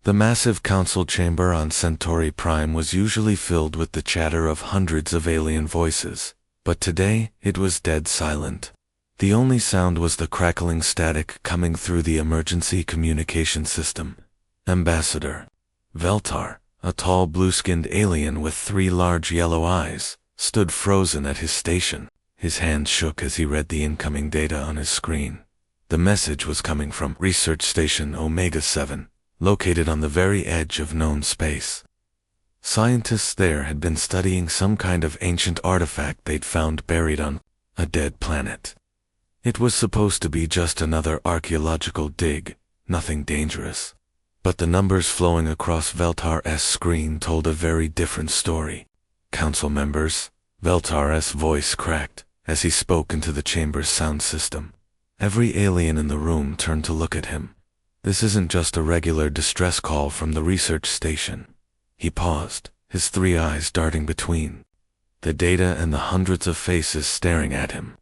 The massive council chamber on Centauri Prime was usually filled with the chatter of hundreds of alien voices, but today it was dead silent. The only sound was the crackling static coming through the emergency communication system. Ambassador Veltar, a tall blue-skinned alien with 3 large yellow eyes, stood frozen at his station. His hand shook as he read the incoming data on his screen. The message was coming from Research Station Omega-7, located on the very edge of known space. Scientists there had been studying some kind of ancient artifact they'd found buried on a dead planet. It was supposed to be just another archaeological dig, nothing dangerous. But the numbers flowing across Veltar's screen told a very different story. Council members, Veltar's voice cracked as he spoke into the chamber's sound system. Every alien in the room turned to look at him. This isn't just a regular distress call from the research station. He paused, his 3 eyes darting between the data and the hundreds of faces staring at him.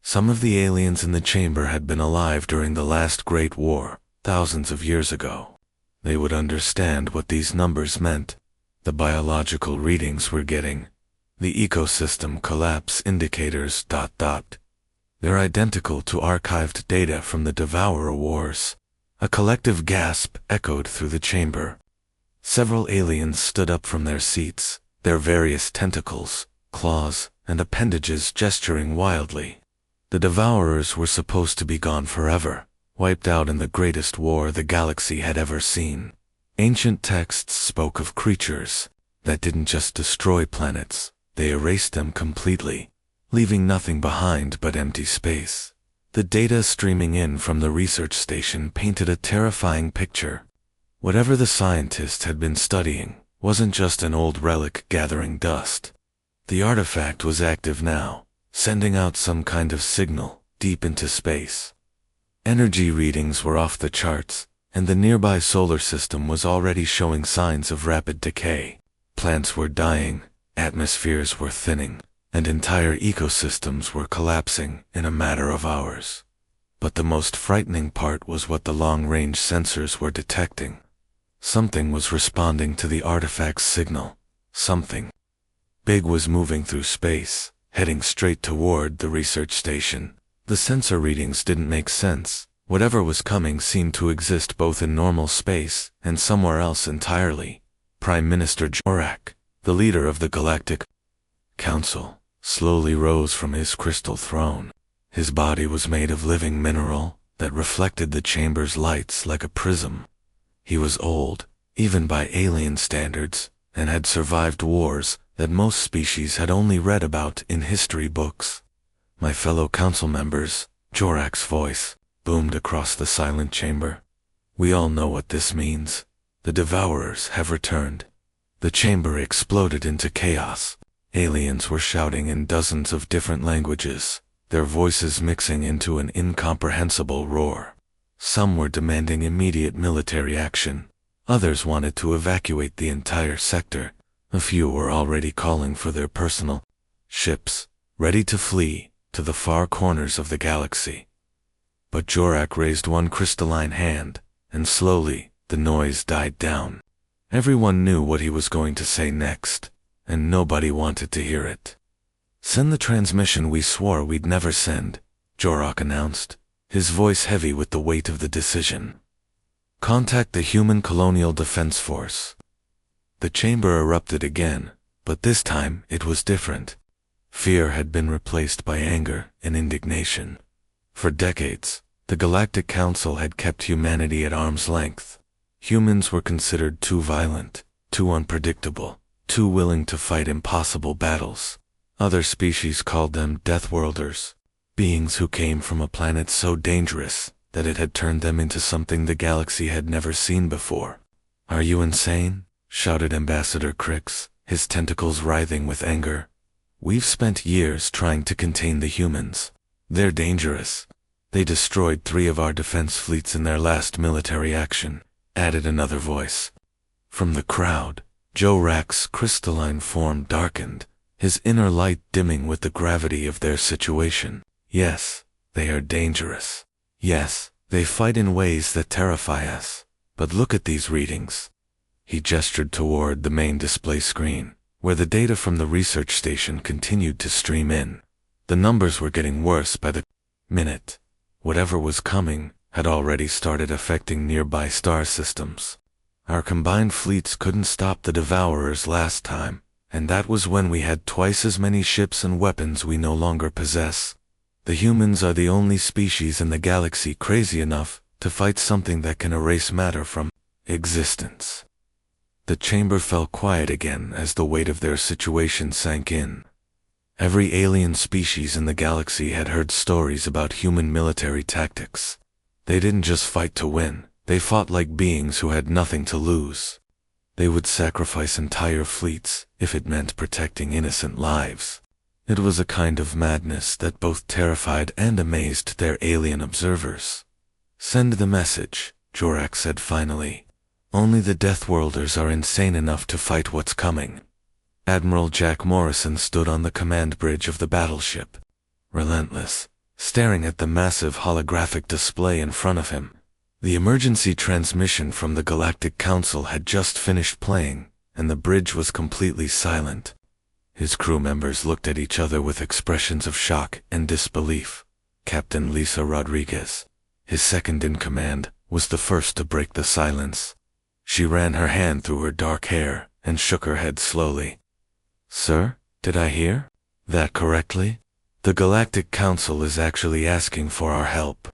Some of the aliens in the chamber had been alive during the last Great War, thousands of years ago. They would understand what these numbers meant. The biological readings we're getting. The ecosystem collapse indicators ... They're identical to archived data from the Devourer Wars. A collective gasp echoed through the chamber. Several aliens stood up from their seats, their various tentacles, claws, and appendages gesturing wildly. The Devourers were supposed to be gone forever, wiped out in the greatest war the galaxy had ever seen. Ancient texts spoke of creatures that didn't just destroy planets, they erased them completely, leaving nothing behind but empty space. The data streaming in from the research station painted a terrifying picture. Whatever the scientists had been studying wasn't just an old relic gathering dust. The artifact was active now, sending out some kind of signal deep into space. Energy readings were off the charts, and the nearby solar system was already showing signs of rapid decay. Plants were dying, atmospheres were thinning, and entire ecosystems were collapsing in a matter of hours. But the most frightening part was what the long-range sensors were detecting. Something was responding to the artifact's signal. Something big was moving through space, heading straight toward the research station. The sensor readings didn't make sense. Whatever was coming seemed to exist both in normal space and somewhere else entirely. Prime Minister Jorak, the leader of the Galactic Council, slowly rose from his crystal throne. His body was made of living mineral that reflected the chamber's lights like a prism. He was old, even by alien standards, and had survived wars that most species had only read about in history books. My fellow council members, Jorak's voice boomed across the silent chamber. We all know what this means. The Devourers have returned. The chamber exploded into chaos. Aliens were shouting in dozens of different languages, their voices mixing into an incomprehensible roar. Some were demanding immediate military action. Others wanted to evacuate the entire sector. A few were already calling for their personal ships, ready to flee to the far corners of the galaxy. But Jorak raised one crystalline hand, and slowly the noise died down. Everyone knew what he was going to say next, and nobody wanted to hear it. Send the transmission we swore we'd never send, Jorak announced, his voice heavy with the weight of the decision. Contact the Human Colonial Defense Force. The chamber erupted again, but this time it was different. Fear had been replaced by anger and indignation. For decades, the Galactic Council had kept humanity at arm's length. Humans were considered too violent, too unpredictable, too willing to fight impossible battles. Other species called them Deathworlders, beings who came from a planet so dangerous that it had turned them into something the galaxy had never seen before. Are you insane? Shouted Ambassador Crix, his tentacles writhing with anger. We've spent years trying to contain the humans. They're dangerous. They destroyed 3 of our defense fleets in their last military action, added another voice. From the crowd, Jorak's crystalline form darkened, his inner light dimming with the gravity of their situation. Yes, they are dangerous. Yes, they fight in ways that terrify us. But look at these readings. He gestured toward the main display screen, where the data from the research station continued to stream in. The numbers were getting worse by the minute. Whatever was coming had already started affecting nearby star systems. Our combined fleets couldn't stop the Devourers last time, and that was when we had twice as many ships and weapons we no longer possess. The humans are the only species in the galaxy crazy enough to fight something that can erase matter from existence. The chamber fell quiet again as the weight of their situation sank in. Every alien species in the galaxy had heard stories about human military tactics. They didn't just fight to win, they fought like beings who had nothing to lose. They would sacrifice entire fleets if it meant protecting innocent lives. It was a kind of madness that both terrified and amazed their alien observers. "Send the message," Jorak said finally. "Only the Deathworlders are insane enough to fight what's coming." Admiral Jack Morrison stood on the command bridge of the battleship, relentless, staring at the massive holographic display in front of him. The emergency transmission from the Galactic Council had just finished playing, and the bridge was completely silent. His crew members looked at each other with expressions of shock and disbelief. Captain Lisa Rodriguez, his second in command, was the first to break the silence. She ran her hand through her dark hair and shook her head slowly. "Sir, did I hear that correctly? The Galactic Council is actually asking for our help."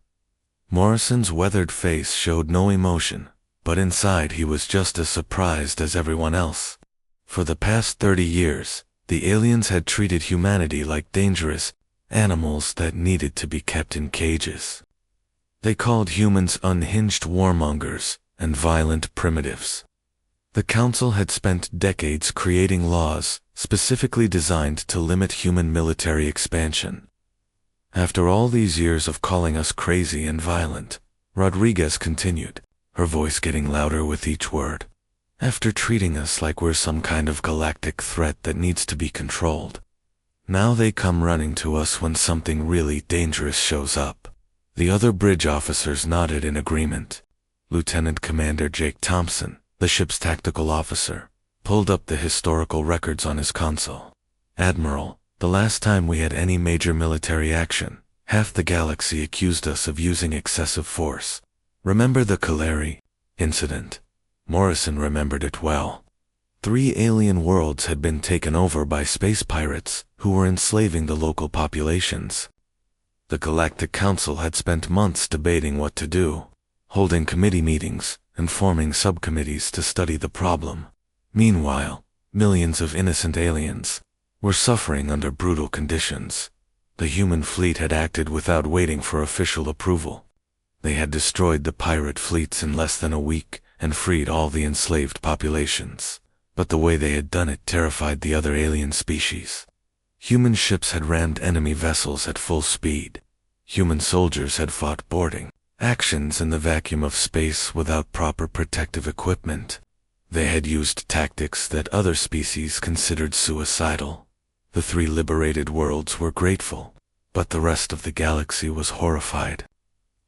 Morrison's weathered face showed no emotion, but inside he was just as surprised as everyone else. For the past 30 years, the aliens had treated humanity like dangerous animals that needed to be kept in cages. They called humans unhinged warmongers and violent primitives. The Council had spent decades creating laws specifically designed to limit human military expansion. After all these years of calling us crazy and violent, Rodriguez continued, her voice getting louder with each word. After treating us like we're some kind of galactic threat that needs to be controlled, now they come running to us when something really dangerous shows up. The other bridge officers nodded in agreement. Lieutenant Commander Jake Thompson, the ship's tactical officer, pulled up the historical records on his console. "Admiral, the last time we had any major military action, half the galaxy accused us of using excessive force. Remember the Kaleri incident?" Morrison remembered it well. 3 alien worlds had been taken over by space pirates who were enslaving the local populations. The Galactic Council had spent months debating what to do, holding committee meetings and forming subcommittees to study the problem. Meanwhile, millions of innocent aliens were suffering under brutal conditions. The human fleet had acted without waiting for official approval. They had destroyed the pirate fleets in less than a week and freed all the enslaved populations. But the way they had done it terrified the other alien species. Human ships had rammed enemy vessels at full speed. Human soldiers had fought boarding actions in the vacuum of space without proper protective equipment. They had used tactics that other species considered suicidal. The 3 liberated worlds were grateful, but the rest of the galaxy was horrified.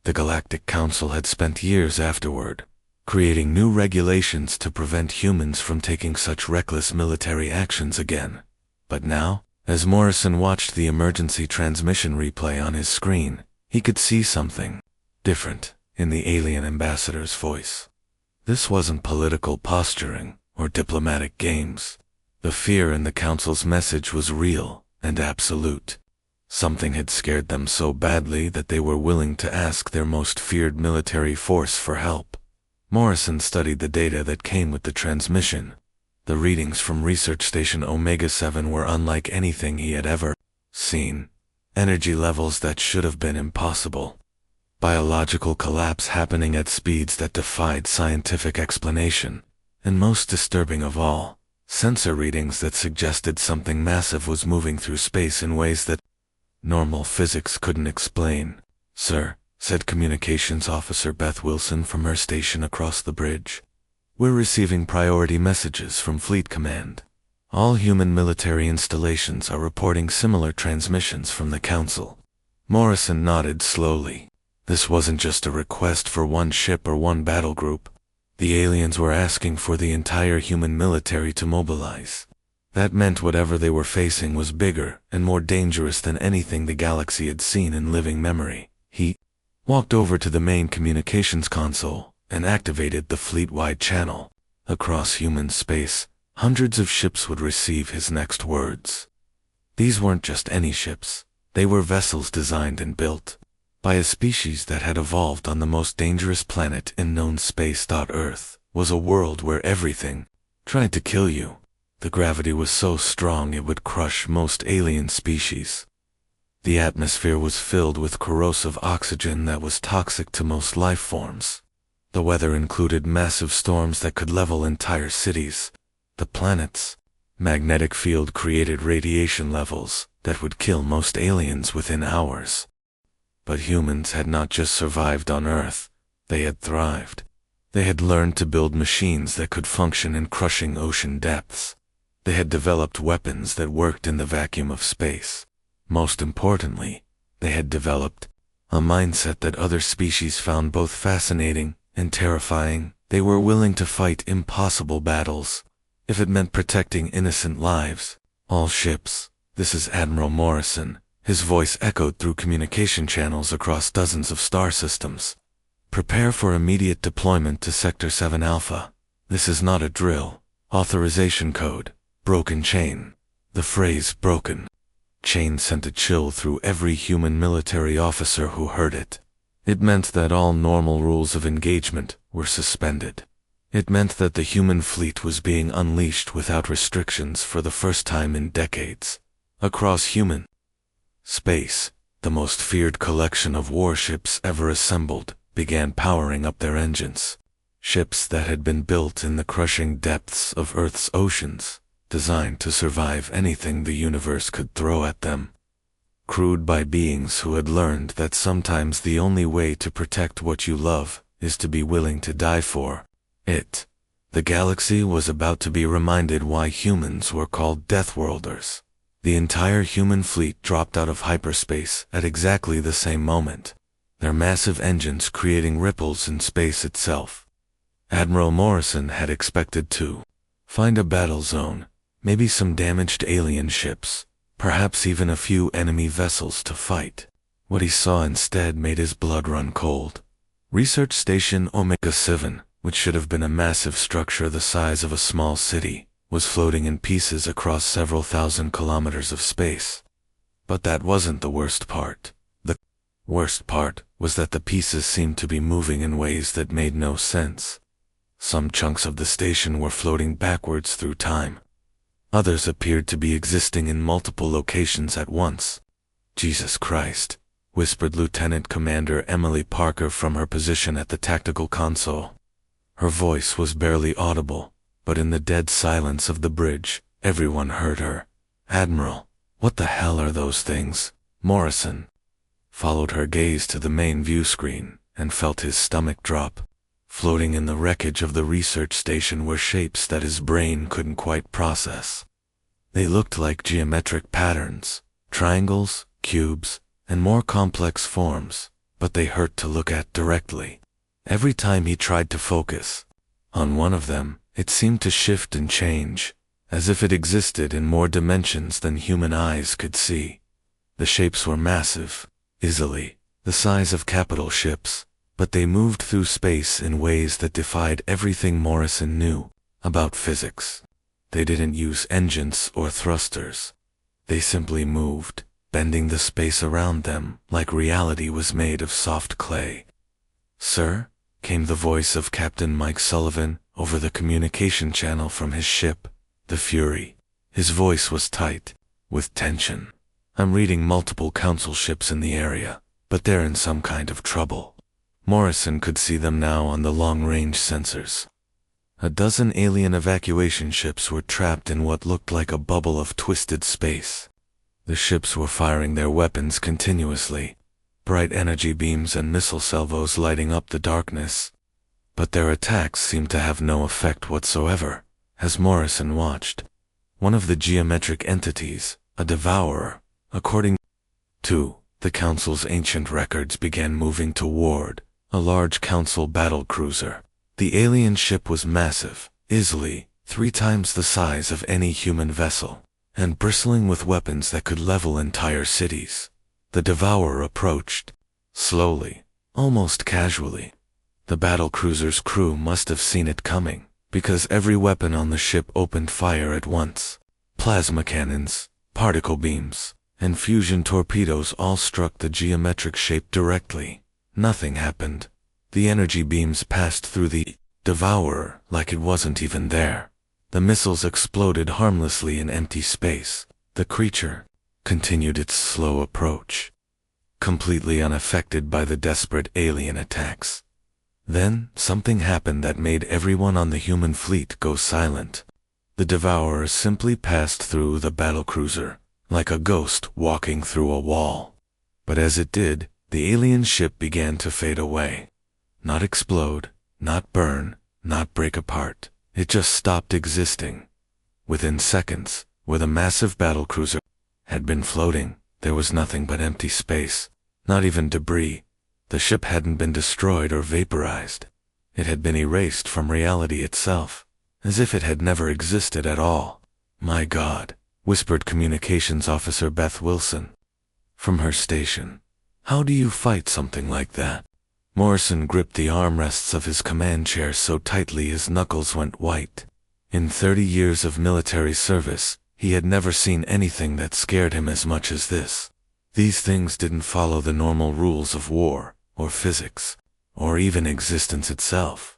The Galactic Council had spent years afterward, creating new regulations to prevent humans from taking such reckless military actions again. But now, as Morrison watched the emergency transmission replay on his screen, he could see something different in the alien ambassador's voice. This wasn't political posturing or diplomatic games. The fear in the Council's message was real and absolute. Something had scared them so badly that they were willing to ask their most feared military force for help. Morrison studied the data that came with the transmission. The readings from Research Station Omega-7 were unlike anything he had ever seen. Energy levels that should have been impossible. Biological collapse happening at speeds that defied scientific explanation. And most disturbing of all, sensor readings that suggested something massive was moving through space in ways that normal physics couldn't explain. "Sir," said Communications Officer Beth Wilson from her station across the bridge, "we're receiving priority messages from Fleet Command. All human military installations are reporting similar transmissions from the Council." Morrison nodded slowly. This wasn't just a request for one ship or one battle group. The aliens were asking for the entire human military to mobilize. That meant whatever they were facing was bigger and more dangerous than anything the galaxy had seen in living memory. He walked over to the main communications console and activated the fleet-wide channel. Across human space, hundreds of ships would receive his next words. These weren't just any ships. They were vessels designed and built by a species that had evolved on the most dangerous planet in known space. Earth was a world where everything tried to kill you. The gravity was so strong it would crush most alien species. The atmosphere was filled with corrosive oxygen that was toxic to most life forms. The weather included massive storms that could level entire cities. The planet's magnetic field created radiation levels that would kill most aliens within hours. But humans had not just survived on Earth, they had thrived. They had learned to build machines that could function in crushing ocean depths. They had developed weapons that worked in the vacuum of space. Most importantly, they had developed a mindset that other species found both fascinating and terrifying. They were willing to fight impossible battles, if it meant protecting innocent lives. All ships, this is Admiral Morrison. His voice echoed through communication channels across dozens of star systems. Prepare for immediate deployment to Sector 7 Alpha. This is not a drill. Authorization code. Broken chain. The phrase broken chain sent a chill through every human military officer who heard it. It meant that all normal rules of engagement were suspended. It meant that the human fleet was being unleashed without restrictions for the first time in decades. Across human space, the most feared collection of warships ever assembled began powering up their engines. Ships that had been built in the crushing depths of Earth's oceans, designed to survive anything the universe could throw at them. Crewed by beings who had learned that sometimes the only way to protect what you love is to be willing to die for it. The galaxy was about to be reminded why humans were called Deathworlders. The entire human fleet dropped out of hyperspace at exactly the same moment, their massive engines creating ripples in space itself. Admiral Morrison had expected to find a battle zone, maybe some damaged alien ships, perhaps even a few enemy vessels to fight. What he saw instead made his blood run cold. Research Station Omega-7, which should have been a massive structure the size of a small city, was floating in pieces across several thousand kilometers of space. But that wasn't the worst part. The worst part was that the pieces seemed to be moving in ways that made no sense. Some chunks of the station were floating backwards through time. Others appeared to be existing in multiple locations at once. Jesus Christ, whispered Lieutenant Commander Emily Parker from her position at the tactical console. Her voice was barely audible, but in the dead silence of the bridge, everyone heard her. Admiral, what the hell are those things? Morrison followed her gaze to the main view screen and felt his stomach drop. Floating in the wreckage of the research station were shapes that his brain couldn't quite process. They looked like geometric patterns, triangles, cubes, and more complex forms, but they hurt to look at directly. Every time he tried to focus on one of them, it seemed to shift and change, as if it existed in more dimensions than human eyes could see. The shapes were massive, easily the size of capital ships, but they moved through space in ways that defied everything Morrison knew about physics. They didn't use engines or thrusters. They simply moved, bending the space around them like reality was made of soft clay. "Sir?" came the voice of Captain Mike Sullivan over the communication channel from his ship, the Fury. His voice was tight, with tension. "I'm reading multiple council ships in the area, but they're in some kind of trouble." Morrison could see them now on the long-range sensors. A dozen alien evacuation ships were trapped in what looked like a bubble of twisted space. The ships were firing their weapons continuously, bright energy beams and missile salvos lighting up the darkness. But their attacks seemed to have no effect whatsoever. As Morrison watched, one of the geometric entities, a devourer, according to the Council's ancient records, began moving toward a large Council battle cruiser. The alien ship was massive, easily 3 times the size of any human vessel, and bristling with weapons that could level entire cities. The Devourer approached, slowly, almost casually. The battlecruiser's crew must have seen it coming, because every weapon on the ship opened fire at once. Plasma cannons, particle beams, and fusion torpedoes all struck the geometric shape directly. Nothing happened. The energy beams passed through the Devourer like it wasn't even there. The missiles exploded harmlessly in empty space. The creature continued its slow approach, completely unaffected by the desperate alien attacks. Then, something happened that made everyone on the human fleet go silent. The Devourer simply passed through the battlecruiser, like a ghost walking through a wall. But as it did, the alien ship began to fade away. Not explode, not burn, not break apart. It just stopped existing. Within seconds, where the massive battlecruiser had been floating, there was nothing but empty space, not even debris. The ship hadn't been destroyed or vaporized. It had been erased from reality itself, as if it had never existed at all. "My God," whispered Communications Officer Beth Wilson from her station. "How do you fight something like that?" Morrison gripped the armrests of his command chair so tightly his knuckles went white. In 30 years of military service, he had never seen anything that scared him as much as this. These things didn't follow the normal rules of war, or physics, or even existence itself.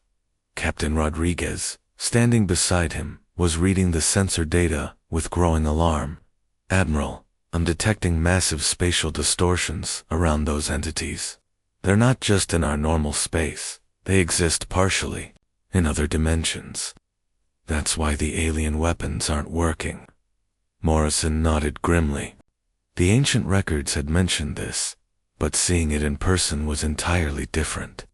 Captain Rodriguez, standing beside him, was reading the sensor data with growing alarm. "Admiral, I'm detecting massive spatial distortions around those entities. They're not just in our normal space, they exist partially, in other dimensions. That's why the alien weapons aren't working." Morrison nodded grimly. The ancient records had mentioned this, but seeing it in person was entirely different.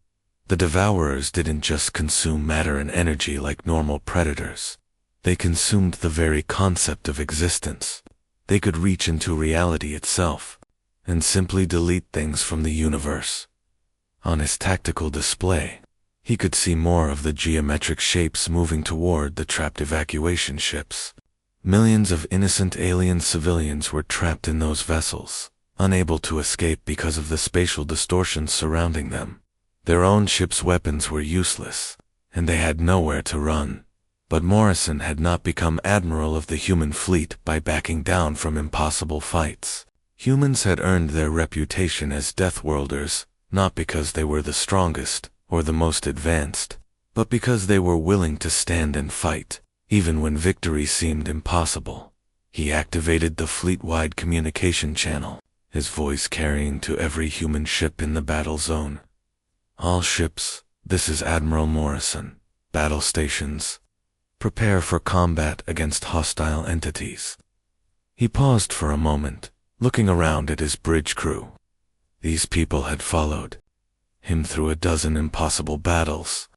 The Devourers didn't just consume matter and energy like normal predators. They consumed the very concept of existence. They could reach into reality itself, and simply delete things from the universe. On his tactical display, he could see more of the geometric shapes moving toward the trapped evacuation ships. Millions of innocent alien civilians were trapped in those vessels, unable to escape because of the spatial distortions surrounding them. Their own ship's weapons were useless, and they had nowhere to run. But Morrison had not become admiral of the human fleet by backing down from impossible fights. Humans had earned their reputation as Deathworlders, not because they were the strongest or the most advanced, but because they were willing to stand and fight, even when victory seemed impossible. He activated the fleet-wide communication channel, his voice carrying to every human ship in the battle zone. "All ships, this is Admiral Morrison. Battle stations, prepare for combat against hostile entities." He paused for a moment, looking around at his bridge crew. These people had followed him through a dozen impossible battles.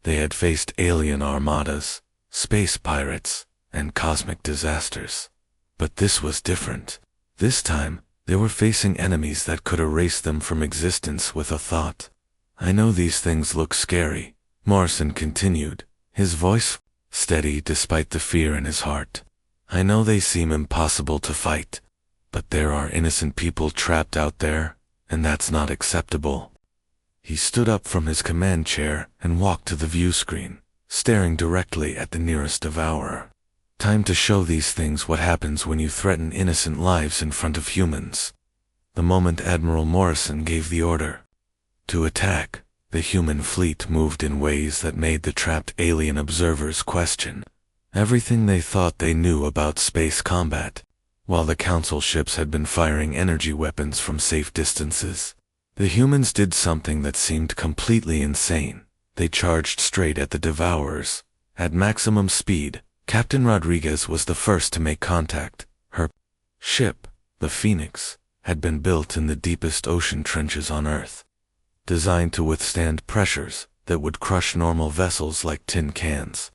They had faced alien armadas, space pirates, and cosmic disasters. But this was different. This time, they were facing enemies that could erase them from existence with a thought. "I know these things look scary," Morrison continued, his voice steady despite the fear in his heart. "I know they seem impossible to fight, but there are innocent people trapped out there, and that's not acceptable." He stood up from his command chair and walked to the view screen, staring directly at the nearest devourer. "Time to show these things what happens when you threaten innocent lives in front of humans." The moment Admiral Morrison gave the order to attack, the human fleet moved in ways that made the trapped alien observers question everything they thought they knew about space combat. While the Council ships had been firing energy weapons from safe distances, the humans did something that seemed completely insane. They charged straight at the Devourers. At maximum speed, Captain Rodriguez was the first to make contact. Her ship, the Phoenix, had been built in the deepest ocean trenches on Earth, designed to withstand pressures that would crush normal vessels like tin cans.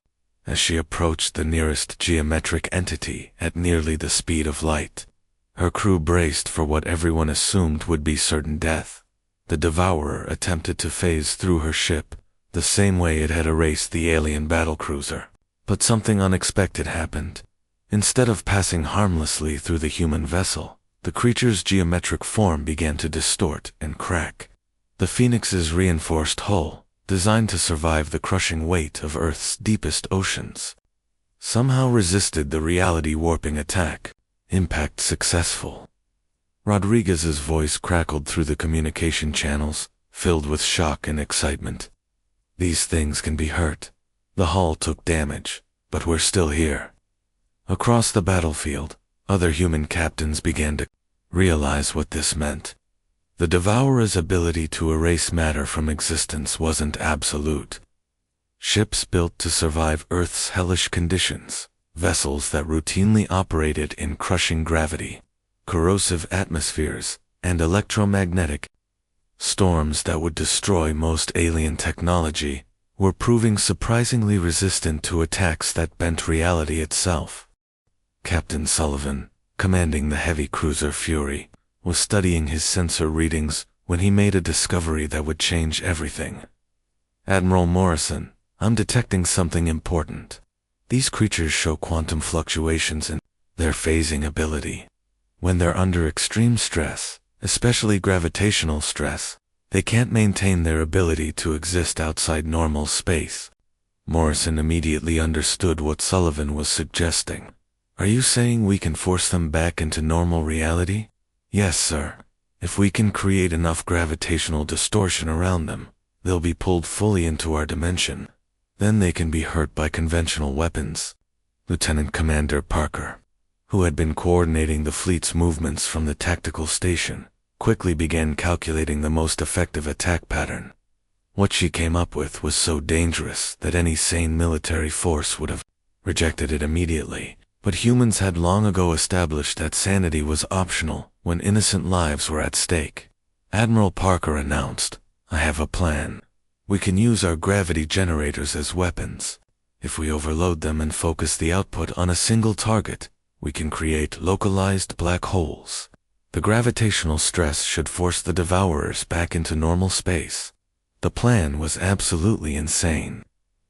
As she approached the nearest geometric entity at nearly the speed of light, her crew braced for what everyone assumed would be certain death. The Devourer attempted to phase through her ship, the same way it had erased the alien battlecruiser. But something unexpected happened. Instead of passing harmlessly through the human vessel, the creature's geometric form began to distort and crack. The Phoenix's reinforced hull, designed to survive the crushing weight of Earth's deepest oceans, somehow resisted the reality-warping attack. Impact successful. Rodriguez's voice crackled through the communication channels, filled with shock and excitement. These things can be hurt. The hull took damage, but we're still here. Across the battlefield, other human captains began to realize what this meant. The Devourer's ability to erase matter from existence wasn't absolute. Ships built to survive Earth's hellish conditions, vessels that routinely operated in crushing gravity, corrosive atmospheres, and electromagnetic storms that would destroy most alien technology, were proving surprisingly resistant to attacks that bent reality itself. Captain Sullivan, commanding the heavy cruiser Fury, was studying his sensor readings when he made a discovery that would change everything. Admiral Morrison, I'm detecting something important. These creatures show quantum fluctuations in their phasing ability. When they're under extreme stress, especially gravitational stress, they can't maintain their ability to exist outside normal space. Morrison immediately understood what Sullivan was suggesting. Are you saying we can force them back into normal reality? Yes, sir. If we can create enough gravitational distortion around them, they'll be pulled fully into our dimension. Then they can be hurt by conventional weapons. Lieutenant Commander Parker, who had been coordinating the fleet's movements from the tactical station, quickly began calculating the most effective attack pattern. What she came up with was so dangerous that any sane military force would have rejected it immediately. But humans had long ago established that sanity was optional when innocent lives were at stake. Admiral Parker announced, I have a plan. We can use our gravity generators as weapons. If we overload them and focus the output on a single target, we can create localized black holes. The gravitational stress should force the Devourers back into normal space. The plan was absolutely insane.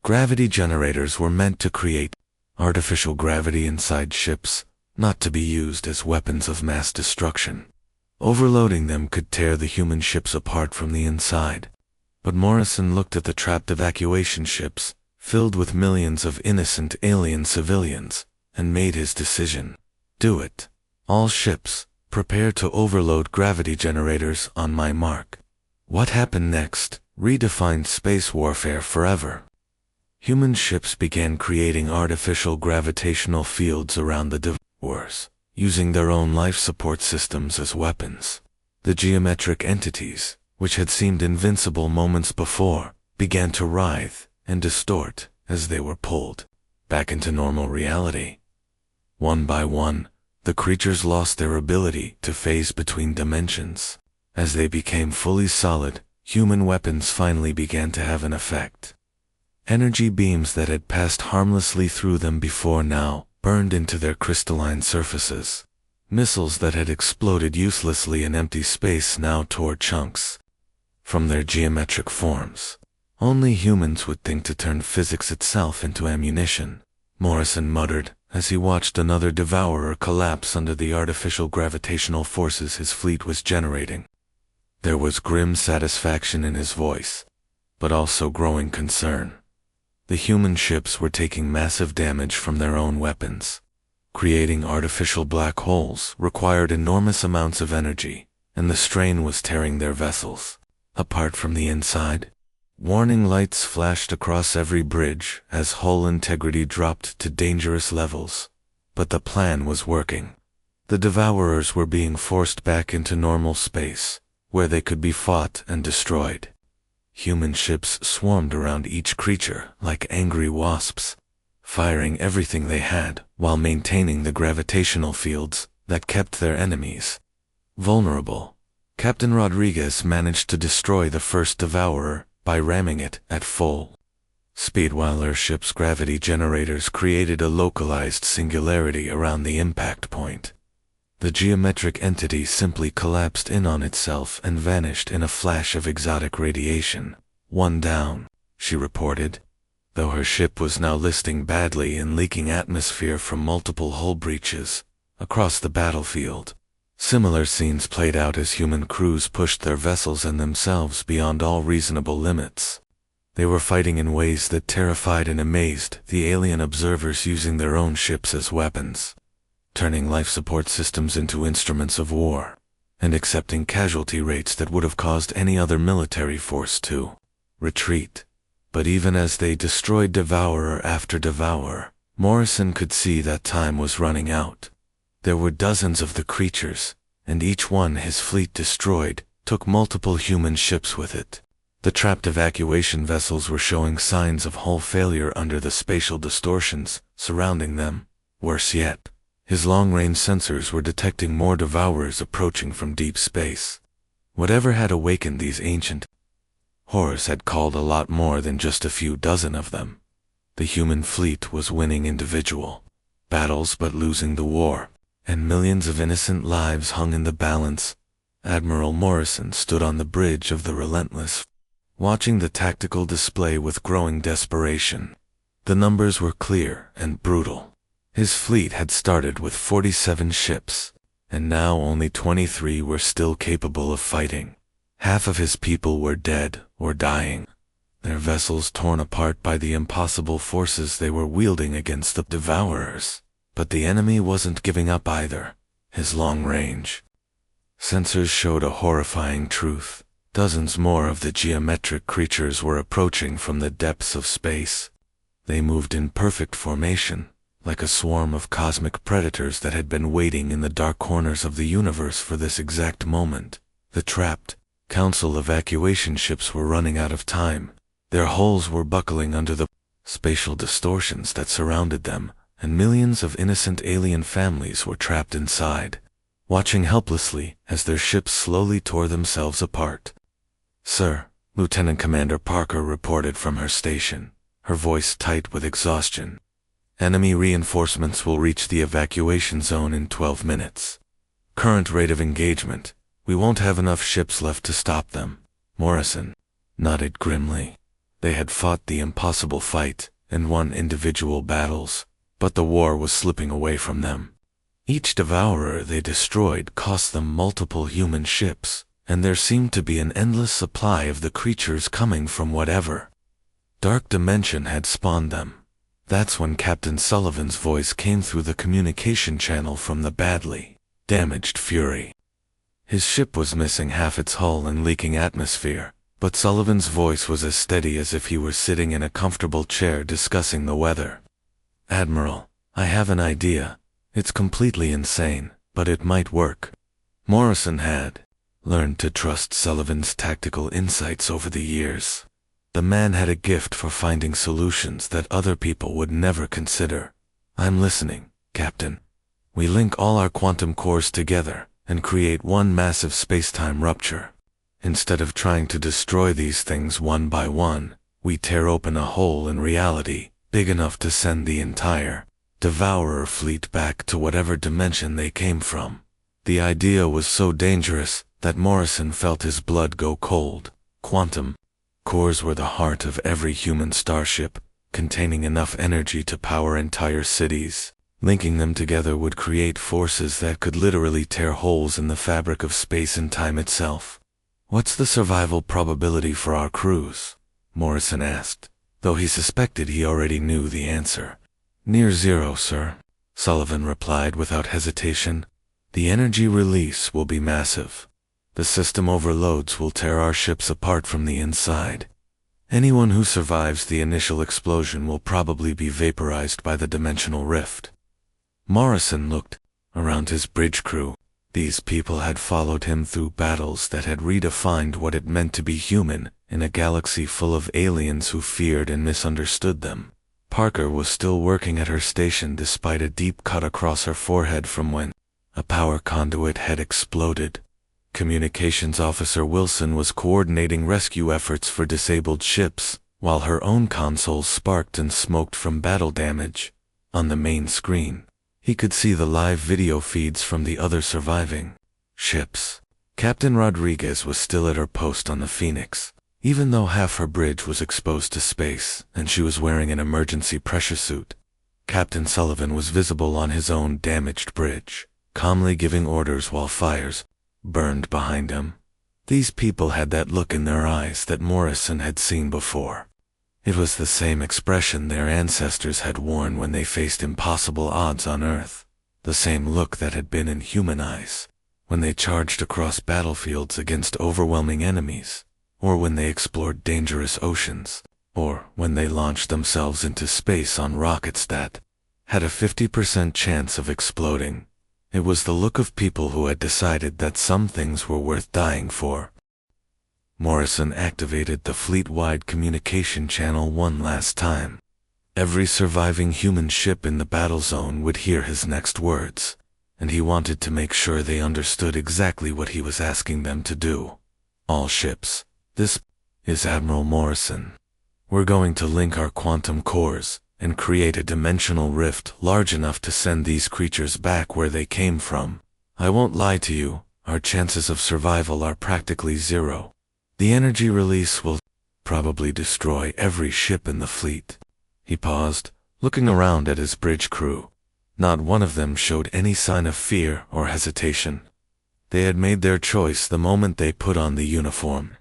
Gravity generators were meant to create artificial gravity inside ships, not to be used as weapons of mass destruction. Overloading them could tear the human ships apart from the inside. But Morrison looked at the trapped evacuation ships, filled with millions of innocent alien civilians, and made his decision. Do it. All ships, prepare to overload gravity generators on my mark. What happened next redefined space warfare forever. Human ships began creating artificial gravitational fields around the Devourers, using their own life support systems as weapons. The geometric entities, which had seemed invincible moments before, began to writhe and distort as they were pulled back into normal reality. One by one, the creatures lost their ability to phase between dimensions. As they became fully solid, human weapons finally began to have an effect. Energy beams that had passed harmlessly through them before now burned into their crystalline surfaces. Missiles that had exploded uselessly in empty space now tore chunks from their geometric forms. Only humans would think to turn physics itself into ammunition. Morrison muttered as he watched another Devourer collapse under the artificial gravitational forces his fleet was generating. There was grim satisfaction in his voice, but also growing concern. The human ships were taking massive damage from their own weapons. Creating artificial black holes required enormous amounts of energy, and the strain was tearing their vessels apart from the inside. Warning lights flashed across every bridge as hull integrity dropped to dangerous levels. But the plan was working. The Devourers were being forced back into normal space, where they could be fought and destroyed. Human ships swarmed around each creature like angry wasps, firing everything they had while maintaining the gravitational fields that kept their enemies vulnerable. Captain Rodriguez managed to destroy the first Devourer by ramming it at full speed while their ship's gravity generators created a localized singularity around the impact point. The geometric entity simply collapsed in on itself and vanished in a flash of exotic radiation. One down. she reported, though her ship was now listing badly and leaking atmosphere from multiple hull breaches across the battlefield. Similar scenes played out as human crews pushed their vessels and themselves beyond all reasonable limits. They were fighting in ways that terrified and amazed the alien observers, using their own ships as weapons, turning life support systems into instruments of war, and accepting casualty rates that would have caused any other military force to retreat. But even as they destroyed devourer after devourer, Morrison could see that time was running out. There were dozens of the creatures, and each one his fleet destroyed took multiple human ships with it. The trapped evacuation vessels were showing signs of hull failure under the spatial distortions surrounding them. Worse yet, his long-range sensors were detecting more devourers approaching from deep space. Whatever had awakened these ancient horrors had called a lot more than just a few dozen of them. The human fleet was winning individual battles but losing the war, and millions of innocent lives hung in the balance. Admiral Morrison stood on the bridge of the Relentless, watching the tactical display with growing desperation. The numbers were clear and brutal. His fleet had started with 47 ships, and now only 23 were still capable of fighting. Half of his people were dead or dying, their vessels torn apart by the impossible forces they were wielding against the devourers. But the enemy wasn't giving up either. His long-range sensors showed a horrifying truth. Dozens more of the geometric creatures were approaching from the depths of space. They moved in perfect formation, like a swarm of cosmic predators that had been waiting in the dark corners of the universe for this exact moment. The trapped Council evacuation ships were running out of time. Their hulls were buckling under the spatial distortions that surrounded them, and millions of innocent alien families were trapped inside, watching helplessly as their ships slowly tore themselves apart. "Sir," Lieutenant Commander Parker reported from her station, her voice tight with exhaustion. "Enemy reinforcements will reach the evacuation zone in 12 minutes. Current rate of engagement, we won't have enough ships left to stop them." Morrison nodded grimly. They had fought the impossible fight and won individual battles, but the war was slipping away from them. Each devourer they destroyed cost them multiple human ships, and there seemed to be an endless supply of the creatures coming from whatever dark dimension had spawned them. That's when Captain Sullivan's voice came through the communication channel from the badly damaged Fury. His ship was missing half its hull and leaking atmosphere, but Sullivan's voice was as steady as if he were sitting in a comfortable chair discussing the weather. "Admiral, I have an idea. It's completely insane, but it might work." Morrison had learned to trust Sullivan's tactical insights over the years. The man had a gift for finding solutions that other people would never consider. "I'm listening, Captain. We link all our quantum cores together and create one massive space-time rupture. Instead of trying to destroy these things one by one, we tear open a hole in reality big enough to send the entire Devourer fleet back to whatever dimension they came from." The idea was so dangerous that Morrison felt his blood go cold. Quantum cores were the heart of every human starship, containing enough energy to power entire cities. Linking them together would create forces that could literally tear holes in the fabric of space and time itself. "What's the survival probability for our crews?" Morrison asked, though he suspected he already knew the answer. "Near zero, sir," Sullivan replied without hesitation. "The energy release will be massive. The system overloads will tear our ships apart from the inside. Anyone who survives the initial explosion will probably be vaporized by the dimensional rift." Morrison looked around his bridge crew. These people had followed him through battles that had redefined what it meant to be human in a galaxy full of aliens who feared and misunderstood them. Parker was still working at her station despite a deep cut across her forehead from when a power conduit had exploded. Communications Officer Wilson was coordinating rescue efforts for disabled ships, while her own console sparked and smoked from battle damage. On the main screen, he could see the live video feeds from the other surviving ships. Captain Rodriguez was still at her post on the Phoenix, Even though half her bridge was exposed to space and she was wearing an emergency pressure suit, Captain Sullivan was visible on his own damaged bridge, calmly giving orders while fires burned behind him. These people had that look in their eyes that Morrison had seen before. It was the same expression their ancestors had worn when they faced impossible odds on Earth, the same look that had been in human eyes when they charged across battlefields against overwhelming enemies, or when they explored dangerous oceans, or when they launched themselves into space on rockets that had a 50% chance of exploding. It was the look of people who had decided that some things were worth dying for. Morrison activated the fleet-wide communication channel one last time. Every surviving human ship in the battle zone would hear his next words, and he wanted to make sure they understood exactly what he was asking them to do. All ships, this is Admiral Morrison. We're going to link our quantum cores and create a dimensional rift large enough to send these creatures back where they came from. I won't lie to you, our chances of survival are practically zero. The energy release will probably destroy every ship in the fleet. He paused, looking around at his bridge crew. Not one of them showed any sign of fear or hesitation. They had made their choice the moment they put on the uniform.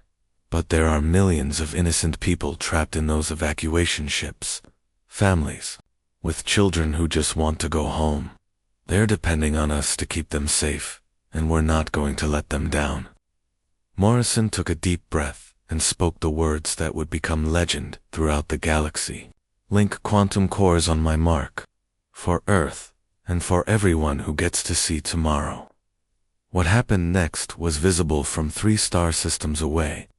But there are millions of innocent people trapped in those evacuation ships. Families, with children who just want to go home. They're depending on us to keep them safe, and we're not going to let them down. Morrison took a deep breath and spoke the words that would become legend throughout the galaxy. Link quantum cores on my mark. For Earth, and for everyone who gets to see tomorrow. What happened next was visible from 3 star systems away.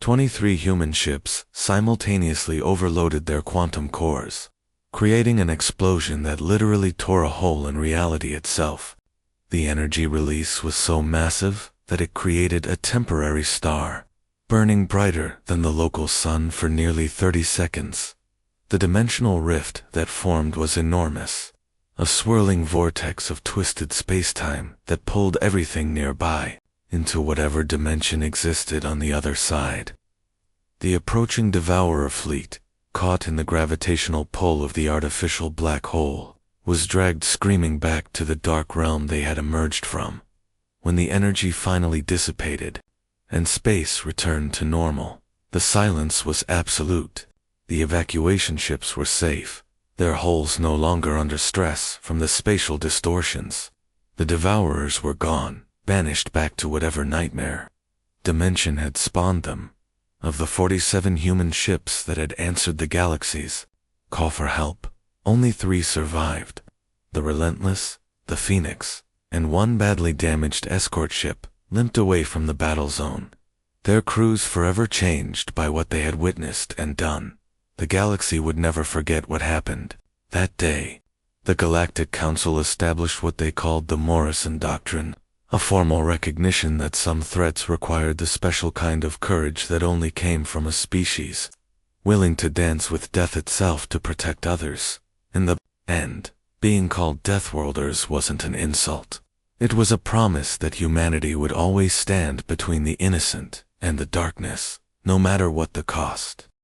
23 human ships simultaneously overloaded their quantum cores, creating an explosion that literally tore a hole in reality itself. The energy release was so massive that it created a temporary star, burning brighter than the local sun for nearly 30 seconds. The dimensional rift that formed was enormous, a swirling vortex of twisted space-time that pulled everything nearby into whatever dimension existed on the other side. The approaching Devourer fleet, caught in the gravitational pull of the artificial black hole, was dragged screaming back to the dark realm they had emerged from. When the energy finally dissipated, and space returned to normal, the silence was absolute. The evacuation ships were safe, their hulls no longer under stress from the spatial distortions. The Devourers were gone, banished back to whatever nightmare dimension had spawned them. Of the 47 human ships that had answered the galaxy's call for help, only 3 survived. The Relentless, the Phoenix, and 1 badly damaged escort ship limped away from the battle zone, their crews forever changed by what they had witnessed and done. The galaxy would never forget what happened. That day, the Galactic Council established what they called the Morrison Doctrine, a formal recognition that some threats required the special kind of courage that only came from a species willing to dance with death itself to protect others. In the end, being called Deathworlders wasn't an insult. It was a promise that humanity would always stand between the innocent and the darkness, no matter what the cost.